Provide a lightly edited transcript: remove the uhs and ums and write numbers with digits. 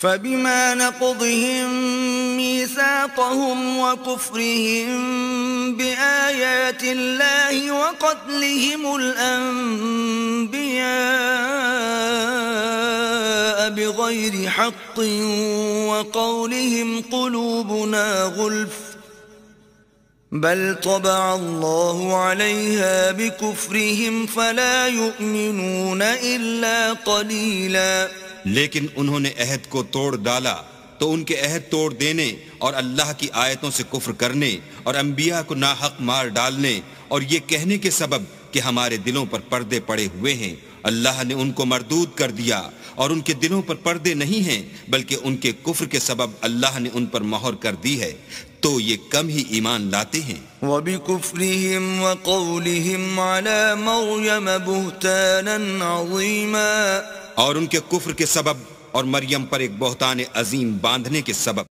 फबिमा नक़्दिहिम मीसाक़हुम व कुफ़्रिहिम बिआयातिल्लाहि व क़त्लिहिमुल अंबिया बिग़ैरि हक़्क़िन व क़ौलिहिम क़ुलूबुना गुल्फ़ बल तबअ अल्लाहु अलैहा बिकुफ्रिहिम फला युमिनून इल्ला क़लीला। लेकिन उन्होंने अहद को तोड़ डाला तो उनके अहद तोड़ देने और अल्लाह की आयतों से कुफ्र करने और अंबिया को नाहक मार डालने और ये कहने के सबब कि हमारे दिलों पर पर्दे पड़े हुए हैं, अल्लाह ने उनको मरदूद कर दिया और उनके दिलों पर पर्दे नहीं हैं बल्कि उनके कुफ्र के सबब अल्लाह ने उन पर मोहर कर दी है, तो ये कम ही ईमान लाते हैं। वबिकुफ्रिहिम व क़ौलिहिम अला मरियम बुहतानन अज़ीमा, और उनके कुफ्र के सबब और मरियम पर एक बहतान अजीम बांधने के सबब